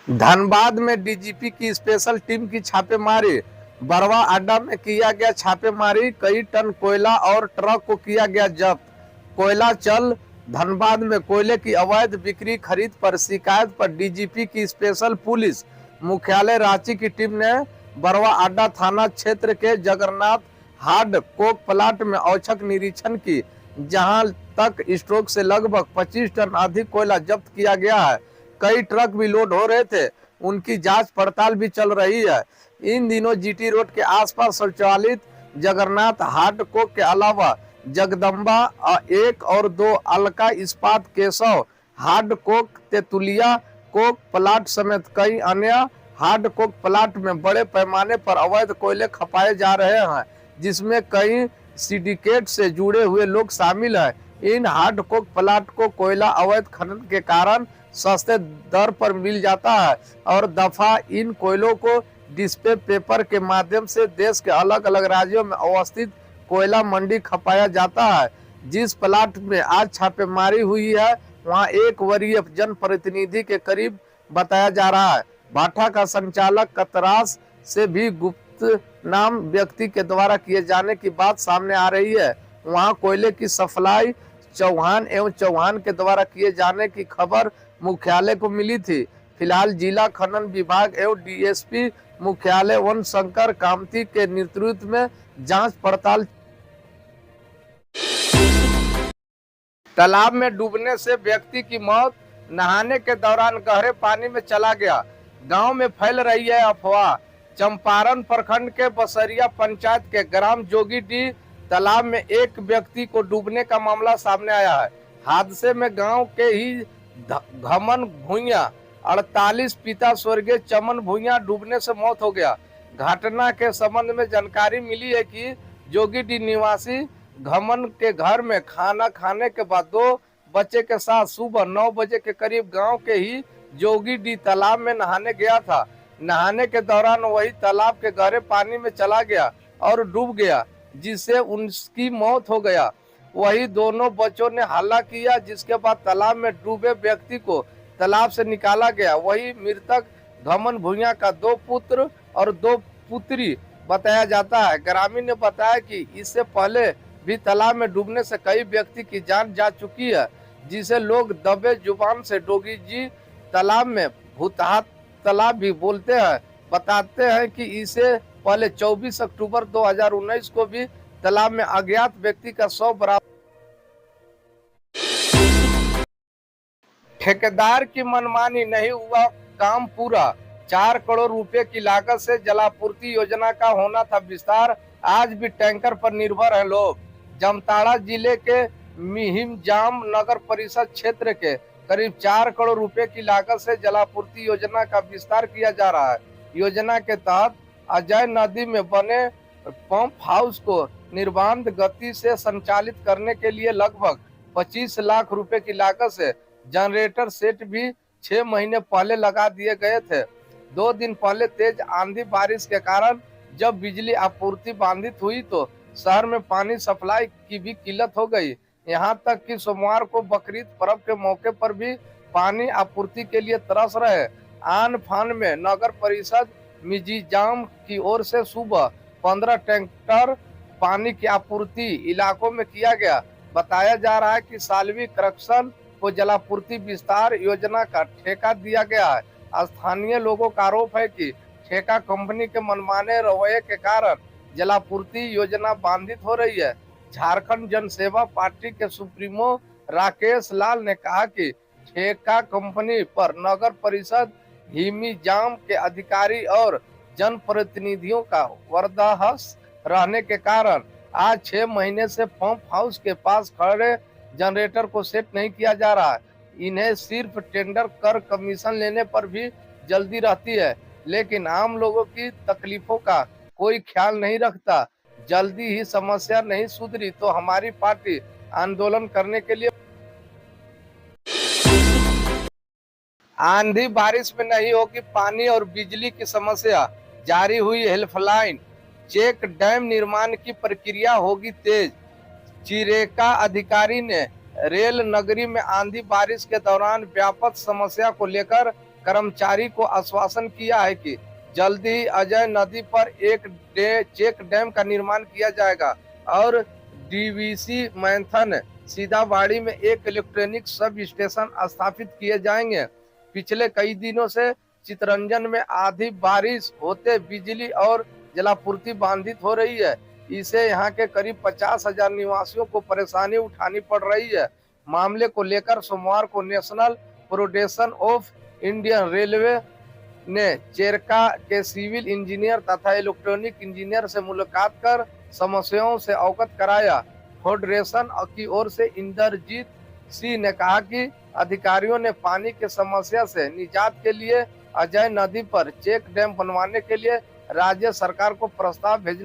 धनबाद में डीजीपी की special team की छापेमारी। बरवा अड्डा में किया गया छापेमारी, कई टन कोयला और ट्रक को किया गया जब्त। कोयला चल। धनबाद में कोयले की अवैध बिक्री खरीद पर शिकायत पर डीजीपी की स्पेशल पुलिस मुख्यालय रांची की टीम ने बरवा अड्डा थाना क्षेत्र के जगन्नाथ हार्ड कोक प्लांट में औचक निरीक्षण की, जहां तक स्टॉक से लगभग 25 टन अधिक कोयला जब्त किया गया है। कई ट्रक भी लोड हो रहे थे, उनकी जांच पड़ताल भी चल रही है। इन दिनों जीटी रोड के आसपास संचालित जगन्नाथ हार्ड कोक के अलावा जगदम्बा 1 और 2, अलका इस्पात, Keshav hard Coke, Tetulia Coke plant समेत कई अन्य हार्ड कोक प्लांट में बड़े पैमाने पर अवैध कोयले खपाए जा रहे हैं, जिसमें कई सिंडिकेट से जुड़े हुए लोग शामिल हैं। इन हार्ड कोक प्लांट को कोयला अवैध खनन के कारण सस्ते दर पर मिल जाता है और दफा इन कोयलों को डिस्प्ले पेपर के माध्यम से देश के अलग अलग राज्यों में अवस्थित कोयला मंडी खपाया जाता है। जिस प्लांट में आज छापेमारी हुई है, वहां एक वरीय जनप्रतिनिधि के करीब बताया जा रहा है। भाठा का संचालक कतरास से भी गुप्त नाम व्यक्ति के द्वारा किए जाने की बात सामने आ रही है। वहां कोयले की सप्लाई चौहान एवं चौहान के द्वारा किए जाने की खबर मुख्यालय को मिली थी। फिलहाल जिला खनन विभाग एवं डीएसपी मुख्यालय वन शंकर कामती के नेतृत्व में जांच पड़ताल। तालाब में डूबने से व्यक्ति की मौत, नहाने के दौरान गहरे पानी में चला गया। गांव में फैल रही है अफवाह। चंपारण प्रखंड के बसरिया पंचायत के ग्राम जोगीडीह तालाब में एक व्यक्ति को डूबने का मामला सामने आया है। हादसे में गांव के ही घमन भुइया 48 पिता स्वर्गीय चमन भुइया डूबने से मौत हो गया। घटना के संबंध में जानकारी मिली है कि जोगीडीह निवासी घमन के घर में खाना खाने के बाद 2 बच्चे के साथ सुबह 9 बजे के करीब गांव के ही जोगीडीह तालाब में नहाने गया था। नहाने के दौरान वही तालाब के गहरे पानी में चला गया और डूब गया, जिससे उनकी मौत हो गया। वही दोनों बच्चों ने हल्ला किया, जिसके बाद तालाब में डूबे व्यक्ति को तालाब से निकाला गया। वही मृतक घमन भुइया का 2 पुत्र और 2 पुत्री बताया जाता है। ग्रामीण ने बताया कि इससे पहले भी तालाब में डूबने से कई व्यक्ति की जान जा चुकी है, जिसे लोग दबे जुबान से डोगी जी तालाब में भूतहात तालाब भी बोलते हैं। बताते हैं कि इससे पहले 24 अक्टूबर 2019 को भी तालाब में अज्ञात व्यक्ति का शव बरामद। ठेकेदार की मनमानी, नहीं हुआ काम पूरा। 4 करोड़ रुपए की लागत से जलापूर्ति योजना का होना था विस्तार, आज भी टैंकर पर निर्भर है लोग। जामताड़ा जिले के मिहिमजाम नगर परिषद क्षेत्र के करीब 4 करोड़ रुपए की लागत से जलापूर्ति योजना का विस्तार किया जा रहा है। योजना के तहत अजय नदी में बने पंप हाउस को निर्बाध गति से संचालित करने के लिए लगभग 25 लाख रुपए की लागत से जनरेटर सेट भी 6 महीने पहले लगा दिए गए थे। 2 दिन पहले तेज आंधी बारिश के कारण जब बिजली आपूर्ति बाधित हुई तो शहर में पानी सप्लाई की भी किल्लत हो गई। यहां तक कि सोमवार को बकरीद पर्व के मौके पर भी पानी आपूर्ति के लिए तरस रहे। आन फान में नगर परिषद मिहिमजाम की ओर से सुबह 15 टैंकर पानी की आपूर्ति इलाकों में किया गया। बताया जा रहा है कि सालवी करक्शन को जलापूर्ति विस्तार योजना का ठेका दिया गया है। स्थानीय लोगों का आरोप है कि ठेका कंपनी के मनमाने रवैये के कारण जलापूर्ति योजना बाधित हो रही है। झारखंड जनसेवा पार्टी के सुप्रीमो राकेश लाल ने कहा कि ठेका कंपनी पर नगर परिषद मिहिमजाम के अधिकारी और जनप्रतिनिधियों का वर्दहस रहने के कारण आज 6 महीने से पंप हाउस के पास खड़े जनरेटर को सेट नहीं किया जा रहा है। इन्हें सिर्फ टेंडर कर कमीशन लेने पर भी जल्दी रहती है, लेकिन आम लोगों की तकलीफों का कोई ख्याल नहीं रखता। जल्दी ही समस्या नहीं सुधरी तो हमारी पार्टी आंदोलन करने के लिए। आंधी बारिश में नहीं होगी पानी और बिजली की समस्या, जारी हुई हेल्पलाइन। चेक डैम निर्माण की प्रक्रिया होगी तेज। चिरेका अधिकारी ने रेल नगरी में आंधी बारिश के दौरान व्यापक समस्या को लेकर कर्मचारी को आश्वासन किया है कि जल्दी ही अजय नदी पर एक चेक डैम का निर्माण किया जाएगा और डीवीसी मैथन सीताबाड़ी में एक इलेक्ट्रॉनिक सब स्टेशन स्थापित किए जाएंगे। पिछले कई दिनों से चितरंजन में आधी बारिश होते बिजली और जलापूर्ति बाधित हो रही है। इसे यहाँ के करीब 50,000 निवासियों को परेशानी उठानी पड़ रही है। मामले को लेकर सोमवार को national federation of Indian railway ने चेरका के सिविल इंजीनियर तथा इलेक्ट्रॉनिक इंजीनियर से मुलाकात कर समस्याओं से अवगत कराया। फेडरेशन की ओर से इंद्रजीत सिंह ने कहा कि अधिकारियों ने पानी की समस्या से निजात के लिए अजय नदी पर चेक डैम बनवाने के लिए राज्य सरकार को प्रस्ताव भेजा।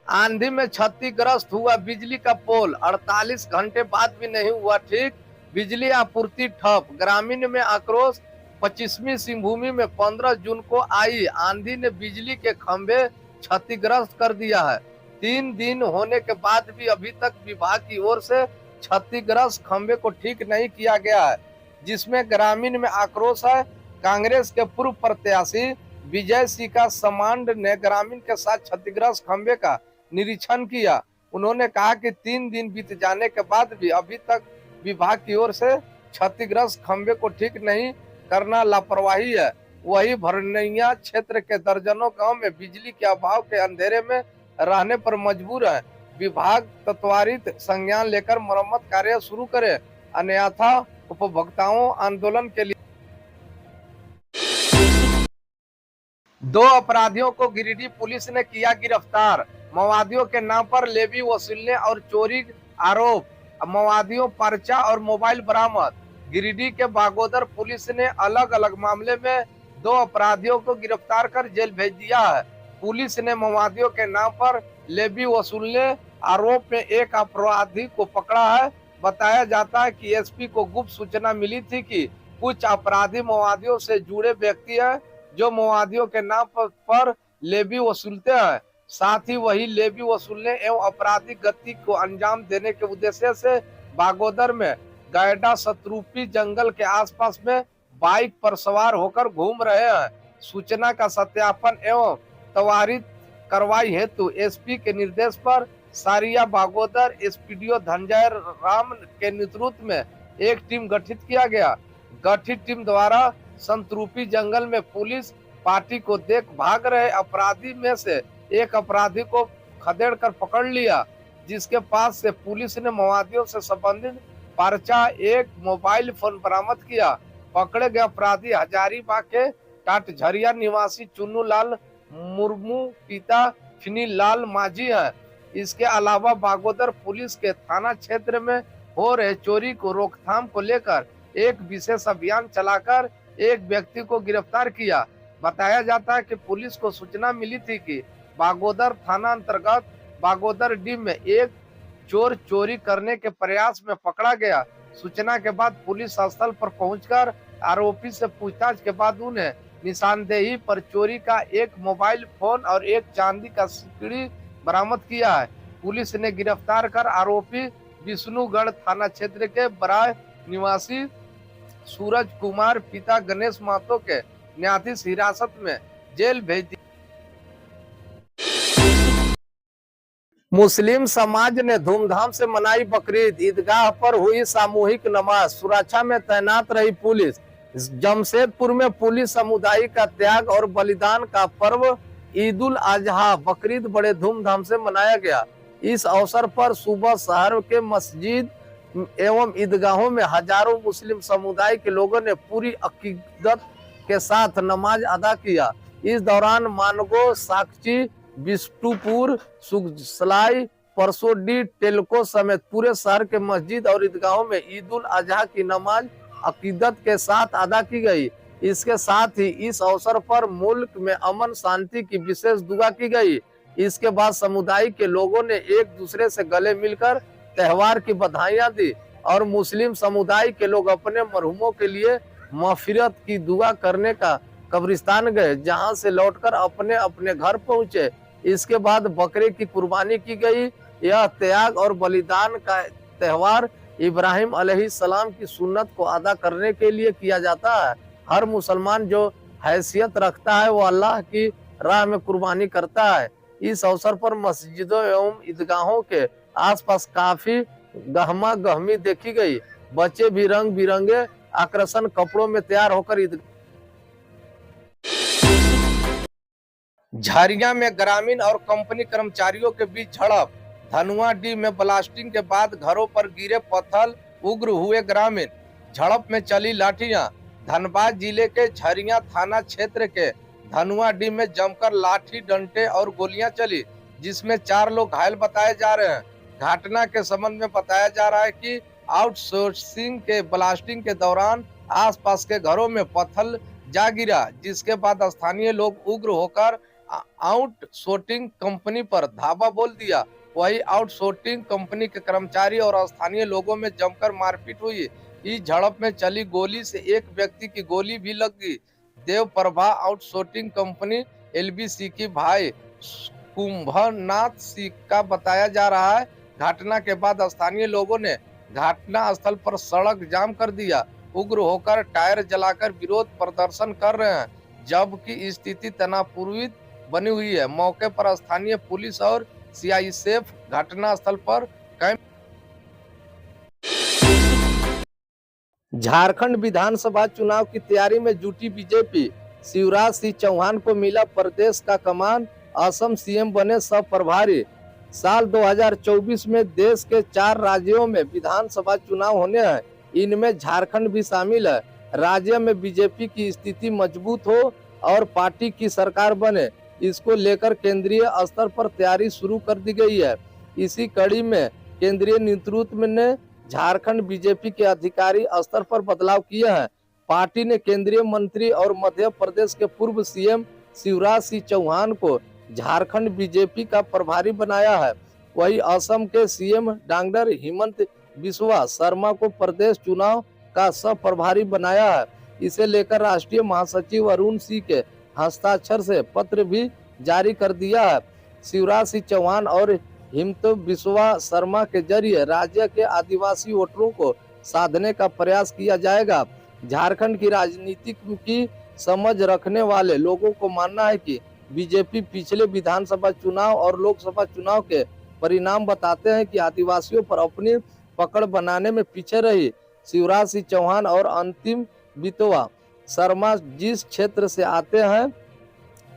आंधी में क्षतिग्रस्त हुआ बिजली का पोल, 48 घंटे बाद भी नहीं हुआ ठीक। बिजली आपूर्ति ठप, ग्रामीण में आक्रोश। 25वीं सिंहभूमि में 15 जून को आई आंधी ने बिजली के खंभे क्षतिग्रस्त कर दिया है। 3 दिन होने के बाद भी अभी तक विभाग की ओर से क्षतिग्रस्त खंभे को ठीक नहीं किया गया है, जिसमें ग्रामीण में आक्रोश है। कांग्रेस के पूर्व प्रत्याशी विजय सिंह का समांड ने ग्रामीण के साथ क्षतिग्रस्त खंभे का निरीक्षण किया। उन्होंने कहा कि 3 दिन बीत जाने के बाद भी अभी तक विभाग की ओर से क्षतिग्रस्त खंभे को ठीक नहीं करना लापरवाही है। वही भरनैया क्षेत्र के दर्जनों गांव में बिजली के अभाव के अंधेरे में रहने पर मजबूर है। विभाग त्वरित संज्ञान लेकर मरम्मत कार्य शुरू करे, अन्यथा उपभोक्ताओं आंदोलन के लिए। 2 अपराधियों को गिरिडीह पुलिस ने किया गिरफ्तार। माओवादियों के नाम पर लेवी वसूलने और चोरी आरोप, माओवादियों पर्चा और मोबाइल बरामद। गिरिडीह के बागोदर पुलिस ने अलग अलग मामले में 2 अपराधियों को गिरफ्तार कर जेल भेज दिया है। पुलिस ने माओवादियों के नाम पर लेवी वसूलने आरोप में एक अपराधी को पकड़ा है। बताया जाता है कि एसपी को गुप्त सूचना मिली थी कि कुछ अपराधी माओवादियों से जुड़े व्यक्ति हैं जो माओवादियों के नाम पर लेवी वसूलते हैं। साथ ही वही लेवी वसूलने एवं आपराधिक गति को अंजाम देने के उद्देश्य से बागोदर में गैडा शत्रुपी जंगल के आसपास में बाइक पर सवार होकर घूम रहे हैं। सूचना का सत्यापन एवं त्वरित कार्रवाई हेतु एसपी के निर्देश पर सारिया बागोदर एसपीडीओ धनंजय राम के नेतृत्व में एक टीम गठित किया गया। गठित टीम द्वारा संतरूपी जंगल में पुलिस पार्टी को देख भाग रहे अपराधी में से एक अपराधी को खदेड़ कर पकड़ लिया, जिसके पास से पुलिस ने माओवादियों से संबंधित पर्चा, एक मोबाइल फोन बरामद किया। पकड़े गए अपराधी हजारीबाग के टाटझरिया निवासी चुन्नू लाल मुर्मू पिता फिनी लाल माझी है। इसके अलावा बागोदर पुलिस के थाना क्षेत्र में हो रहे चोरी को रोकथाम को लेकर एक विशेष अभियान चलाकर एक व्यक्ति को गिरफ्तार किया। बताया जाता है कि पुलिस को सूचना मिली थी कि बागोदर थाना अंतर्गत बागोदर डी में एक चोर चोरी करने के प्रयास में पकड़ा गया। सूचना के बाद पुलिस स्थल पर पहुंचकर आरोपी से पूछताछ के बाद उन्हें निशानदेही पर चोरी का एक मोबाइल फोन और एक चांदी का सिकड़ी बरामद किया है। पुलिस ने गिरफ्तार कर आरोपी विष्णुगढ़ थाना क्षेत्र के बराय निवासी सूरज कुमार पिता गणेश महतो के न्यायाधीश हिरासत में जेल भेज दिया। मुस्लिम समाज ने धूमधाम से मनाई बकरीद, ईदगाह पर हुई सामूहिक नमाज, सुरक्षा में तैनात रही पुलिस। जमशेदपुर में पुलिस समुदाय का त्याग और बलिदान का पर्व ईद उल अजहा बकरीद बड़े धूमधाम से मनाया गया। इस अवसर पर सुबह शहर के मस्जिद एवं ईदगाहों में हजारों मुस्लिम समुदाय के लोगों ने पूरी अकीदत के साथ नमाज अदा किया। इस दौरान मानगो, साकची, बिष्टुपुर, सुगसलाई, परसोडी, टेलको समेत पूरे शहर के मस्जिद और ईदगाहों में ईद उल अजहा की नमाज अकीदत के साथ अदा की गई। इसके साथ ही इस अवसर पर मुल्क में अमन शांति की विशेष दुआ की गई। इसके बाद समुदाय के लोगों ने एक दूसरे से गले मिलकर त्योहार की बधाइयां दी और मुस्लिम समुदाय के लोग अपने मरहुमों के लिए मगफिरत की दुआ करने का कब्रिस्तान गए, जहां से लौटकर अपने अपने घर पहुंचे। इसके बाद बकरे की कुर्बानी की गई। यह त्याग और बलिदान का त्योहार इब्राहिम अलैहिस्सलाम की सुन्नत को अदा करने के लिए किया जाता है। हर मुसलमान जो हैसियत रखता है वो अल्लाह की राह में कुर्बानी करता है। इस अवसर पर मस्जिदों एवं ईदगाहों के आसपास काफी गहमा गहमी देखी गई। बच्चे भी रंग बिरंगे आकर्षण कपड़ों में तैयार होकर झरिया में ग्रामीण और कंपनी कर्मचारियों के बीच झड़प। धनुआडीह में ब्लास्टिंग के बाद घरों पर गिरे पत्थर, उग्र हुए ग्रामीण। झड़प में चली लाठियां। धनबाद जिले के झरिया थाना क्षेत्र के धनुआडीह में जमकर लाठी डंडे और गोलियां चली, जिसमें 4 लोग घायल बताए जा रहे हैं। घटना के संबंध में बताया जा रहा है कि आउटसोर्सिंग के ब्लास्टिंग के दौरान आसपास के घरों में पत्थर जा गिरा, जिसके बाद स्थानीय लोग उग्र होकर आउटसोर्सिंग कंपनी पर धावा बोल दिया। वही आउटसोर्सिंग कंपनी के कर्मचारी और स्थानीय लोगों में जमकर मारपीट हुई। इस झड़प में चली गोली से एक व्यक्ति की गोली भी लग गई। देव प्रभा आउटसोर्सिंग कंपनी LBC की भाई कुंभनाथ सिंह का बताया जा रहा है। घटना के बाद स्थानीय लोगों ने घटना स्थल पर सड़क जाम कर दिया। उग्र होकर टायर जलाकर विरोध प्रदर्शन कर रहे हैं, जबकि स्थिति तनावपूर्ण बनी हुई है। मौके पर स्थानीय पुलिस और CISF घटना स्थल पर कैंप। झारखंड विधानसभा चुनाव की तैयारी में जुटी बीजेपी। शिवराज सिंह चौहान को मिला प्रदेश का कमान, असम CM बने सब प्रभारी। साल 2024 में देश के 4 राज्यों में विधानसभा चुनाव होने हैं, इनमें झारखंड भी शामिल है। राज्य में बीजेपी की स्थिति मजबूत हो और पार्टी की सरकार बने, इसको लेकर केंद्रीय स्तर पर तैयारी शुरू कर दी गई है। इसी कड़ी में केंद्रीय नेतृत्व ने झारखंड बीजेपी के अधिकारी स्तर पर बदलाव किए हैं। पार्टी ने केंद्रीय मंत्री और मध्य प्रदेश के पूर्व CM शिवराज सिंह चौहान को झारखंड बीजेपी का प्रभारी बनाया है। वही असम के CM डॉक्टर हिमंत बिस्वा शर्मा को प्रदेश चुनाव का सह प्रभारी बनाया है। इसे लेकर राष्ट्रीय महासचिव अरुण सिंह के हस्ताक्षर से पत्र भी जारी कर दिया है। शिवराज सिंह चौहान और हिमंत बिस्वा शर्मा के जरिए राज्य के आदिवासी वोटरों को साधने का प्रयास किया जाएगा। झारखंड की राजनीति की समझ रखने वाले लोगों को मानना है कि बीजेपी पिछले विधानसभा चुनाव और लोकसभा चुनाव के परिणाम बताते हैं कि आदिवासियों पर अपनी पकड़ बनाने में पीछे रही। शिवराज सिंह चौहान और अंतिम बिस्वा शर्मा जिस क्षेत्र से आते हैं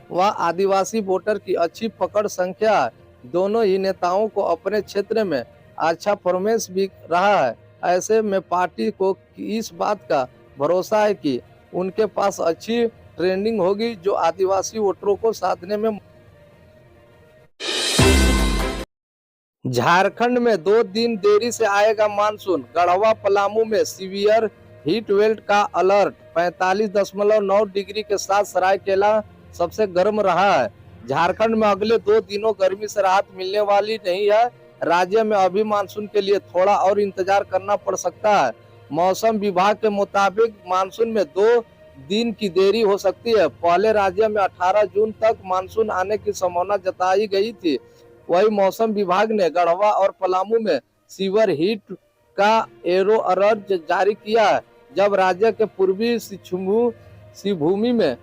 वह आदिवासी वोटर की अच्छी पकड़ संख्या है। दोनों ही नेताओं को अपने क्षेत्र में अच्छा परफॉर्मेंस भी रहा है। ऐसे में पार्टी को इस बात का भरोसा है कि उनके पास अच्छी ट्रेंडिंग होगी जो आदिवासी वोटरों को साधने में। झारखंड में 2 दिन देरी से आएगा मानसून। गढ़वा पलामू में सीवियर हीट वेव का अलर्ट। 45.9 डिग्री के साथ सरायकेला सबसे गर्म रहा है। झारखंड में अगले 2 दिनों गर्मी से राहत मिलने वाली नहीं है। राज्य में अभी मानसून के लिए थोड़ा और इंतजार करना पड़ सकता है। मौसम विभाग के मुताबिक मानसून में 2 दिन की देरी हो सकती है। पहले राज्य में 18 जून तक मानसून आने की संभावना जताई गई थी। वही मौसम विभाग ने गढ़वा और पलामू में सीवियर हीट का येलो अलर्ट जारी किया है, जब राज्य के पूर्वी सिंहभूमि में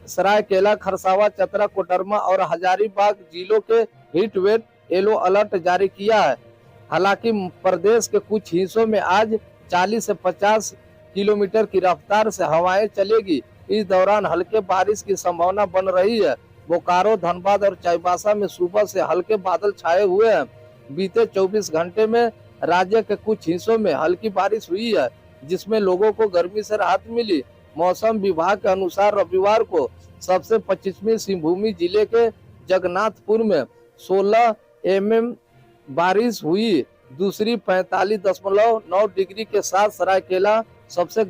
सरायकेला, खरसावा, चतरा, कोडरमा और हजारीबाग जिलों के हीट वेव येलो अलर्ट जारी किया है। हालांकि प्रदेश के कुछ हिस्सों में आज 40 से 50 किलोमीटर की रफ्तार से हवाएं चलेगी। इस दौरान हल्के बारिश की संभावना बन रही है। बोकारो, धनबाद और चाईबासा में सुबह से हल्के बादल छाए हुए हैं। बीते 24 घंटे में राज्य के कुछ हिस्सों में हल्की बारिश हुई है, जिसमें लोगों को गर्मी से राहत मिली। मौसम विभाग के अनुसार रविवार को सबसे पश्चिमी सिंहभूमि जिले के जगन्नाथपुर में 16 mm बारिश हुई। दूसरी 45.9 डिग्री के साथ सरायकेला सबसे